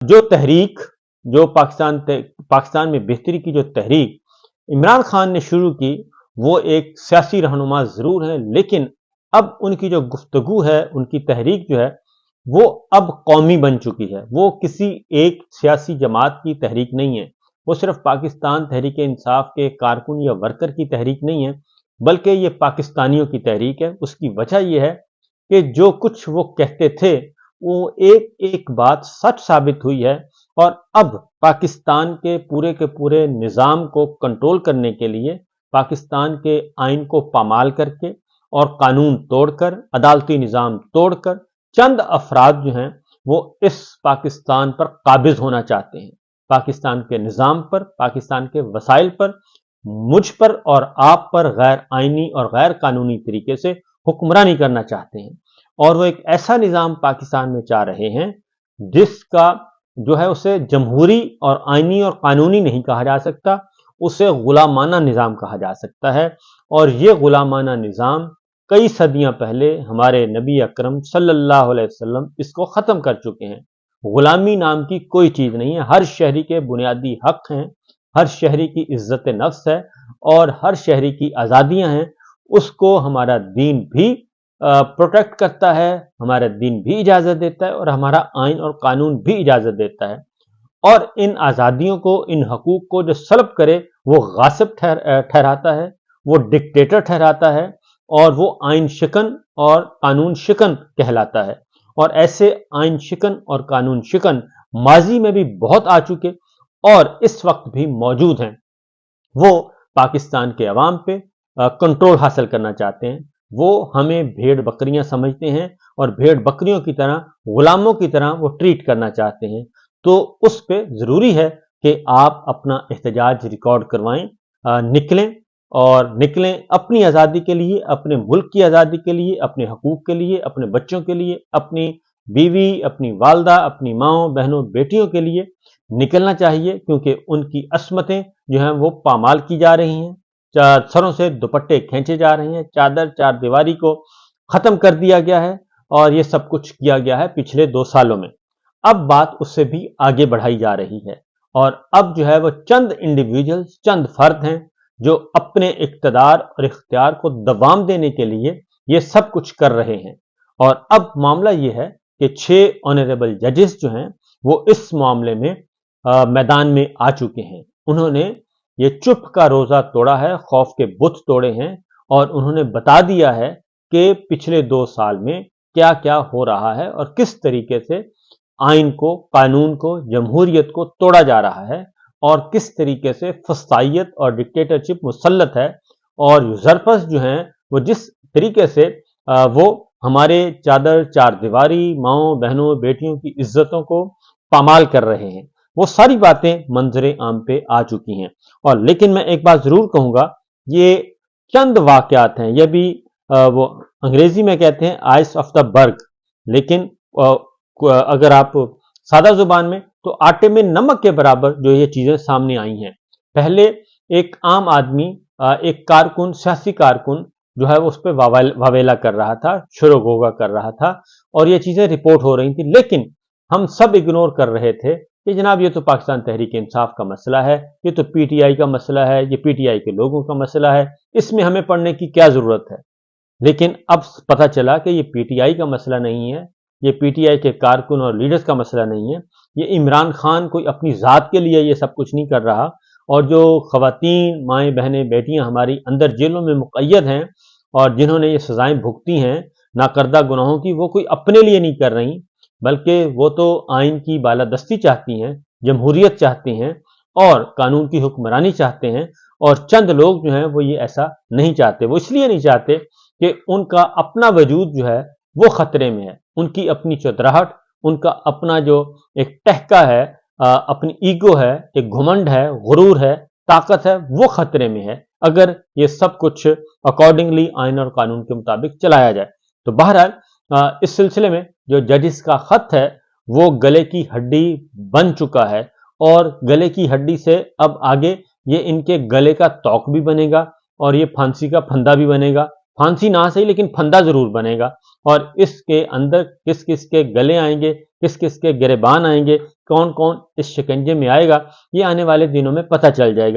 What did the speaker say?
जो तहरीक जो पाकिस्तान में बेहतरी की जो तहरीक इमरान खान ने शुरू की, वो एक सियासी रहनुमा ज़रूर हैं, लेकिन अब उनकी जो गुफ्तगू है, उनकी तहरीक जो है, वो अब कौमी बन चुकी है। वो किसी एक सियासी जमात की तहरीक नहीं है। वो सिर्फ पाकिस्तान तहरीक इंसाफ के कारकुन या वर्कर की तहरीक नहीं है, बल्कि ये पाकिस्तानियों की तहरीक है। उसकी वजह यह है कि जो कुछ वो कहते थे, वो एक एक बात सच साबित हुई है। और अब पाकिस्तान के पूरे निज़ाम को कंट्रोल करने के लिए, पाकिस्तान के आइन को पामाल करके और कानून तोड़कर, अदालती निज़ाम तोड़कर, चंद अफराद जो हैं वो इस पाकिस्तान पर काबिज होना चाहते हैं। पाकिस्तान के निज़ाम पर, पाकिस्तान के वसाइल पर, मुझ पर और आप पर गैर आइनी और गैर कानूनी तरीके से हुक्मरानी करना चाहते हैं। और वो एक ऐसा निज़ाम पाकिस्तान में चाह रहे हैं जिसका जो है उसे जमहूरी और आइनी और कानूनी नहीं कहा जा सकता, उसे गुलामाना निज़ाम कहा जा सकता है। और ये गुलामाना निज़ाम कई सदियां पहले हमारे नबी अकरम सल्लल्लाहु अलैहि वसल्लम इसको ख़त्म कर चुके हैं। गुलामी नाम की कोई चीज़ नहीं है। हर शहरी के बुनियादी हक हैं, हर शहरी की इज्जत नफ्स है और हर शहरी की आज़ादियां हैं। उसको हमारा दीन भी प्रोटेक्ट करता है, हमारा दीन भी इजाज़त देता है और हमारा आइन और कानून भी इजाज़त देता है। और इन आज़ादियों को, इन हकूक़ को जो सल्ब करे, वो गासिब ठहराता है, वो डिक्टेटर ठहराता है और वो आइन शिकन और कानून शिकन कहलाता है। और ऐसे आइन शिकन और कानून शिकन माजी में भी बहुत आ चुके और इस वक्त भी मौजूद हैं। वो पाकिस्तान के अवाम पे कंट्रोल हासिल करना चाहते हैं। वो हमें भेड़ बकरियां समझते हैं और भेड़ बकरियों की तरह, गुलामों की तरह वो ट्रीट करना चाहते हैं। तो उस पे ज़रूरी है कि आप अपना एहतजाज रिकॉर्ड करवाएं, निकलें और निकलें अपनी आज़ादी के लिए, अपने मुल्क की आज़ादी के लिए, अपने हकूक़ के लिए, अपने बच्चों के लिए, अपनी बीवी, अपनी वालदा, अपनी माँओं, बहनों, बेटियों के लिए निकलना चाहिए, क्योंकि उनकी अस्मतें जो हैं वो पामाल की जा रही हैं। सरों से दुपट्टे खींचे जा रहे हैं, चादर चार दीवारी को ख़त्म कर दिया गया है और ये सब कुछ किया गया है पिछले 2 सालों में। अब बात उससे भी आगे बढ़ाई जा रही है और अब जो है वो चंद इंडिविजुअल्स, चंद फर्द हैं जो अपने इक़्तिदार और इख्तियार को दबाम देने के लिए ये सब कुछ कर रहे हैं। और अब मामला ये है कि 6 ऑनरेबल जजेस जो हैं वो इस मामले में मैदान में आ चुके हैं। उन्होंने ये चुप का रोज़ा तोड़ा है, खौफ के बुत तोड़े हैं और उन्होंने बता दिया है कि पिछले 2 साल में क्या क्या हो रहा है और किस तरीके से आइन को, कानून को, जमहूरियत को तोड़ा जा रहा है और किस तरीके से फसाइयत और डिक्टेटरशिप मुसल्लत है। और यूजरपस जो हैं वो जिस तरीके से वो हमारे चादर चार दीवारी, माओं, बहनों, बेटियों की इज्जतों को पामाल कर रहे हैं, वो सारी बातें मंजरे आम पे आ चुकी हैं। और लेकिन मैं एक बात ज़रूर कहूँगा, ये चंद वाक़यात हैं, ये भी वो अंग्रेज़ी में कहते हैं आइस ऑफ द बर्ग, लेकिन अगर आप सादा ज़ुबान में, तो आटे में नमक के बराबर जो ये चीज़ें सामने आई हैं। पहले एक आम आदमी, एक कारकुन, सियासी कारकुन जो है वो उस पर वावेला कर रहा था, शोरगोगा कर रहा था और ये चीज़ें रिपोर्ट हो रही थी, लेकिन हम सब इग्नोर कर रहे थे कि जनाब ये तो पाकिस्तान तहरीक इंसाफ का मसला है, ये तो पीटीआई का मसला है, ये पीटीआई के लोगों का मसला है, इसमें हमें पढ़ने की क्या ज़रूरत है। लेकिन अब पता चला कि ये पीटीआई का मसला नहीं है, ये पीटीआई के कारकुन और लीडर्स का मसला नहीं है, ये इमरान खान कोई अपनी ज़ात के लिए ये सब कुछ नहीं कर रहा। और जो ख़वातीन, माएँ, बहनें, बेटियाँ हमारी अंदर जेलों में मुक़य्यद हैं और जिन्होंने ये सज़ाएँ भुगती हैं नाकर्दा गुनाहों की, वो कोई अपने लिए नहीं कर रही, बल्कि वो तो आइन की बालादस्ती चाहती हैं, जमहूरियत चाहती हैं और कानून की हुक्मरानी चाहते हैं। और चंद लोग जो हैं वो ये ऐसा नहीं चाहते। वो इसलिए नहीं चाहते कि उनका अपना वजूद जो है वो ख़तरे में है, उनकी अपनी चतराहट, उनका अपना जो एक टहका है, अपनी ईगो है, एक घुमंड है, गुरूर है, ताकत है, वो ख़तरे में है अगर ये सब कुछ अकॉर्डिंगली आइन और कानून के मुताबिक चलाया जाए। तो बहरहाल इस सिलसिले में जो जजिस का ख़त है वो गले की हड्डी बन चुका है और गले की हड्डी से अब आगे ये इनके गले का तौक भी बनेगा और ये फांसी का फंदा भी बनेगा। फांसी ना सही, लेकिन फंदा ज़रूर बनेगा। और इसके अंदर किस किस के गले आएंगे, किस किस के गिरेबान आएंगे, کون کون اس شکنجے میں آئے گا، یہ آنے والے دنوں میں پتہ چل جائے گا۔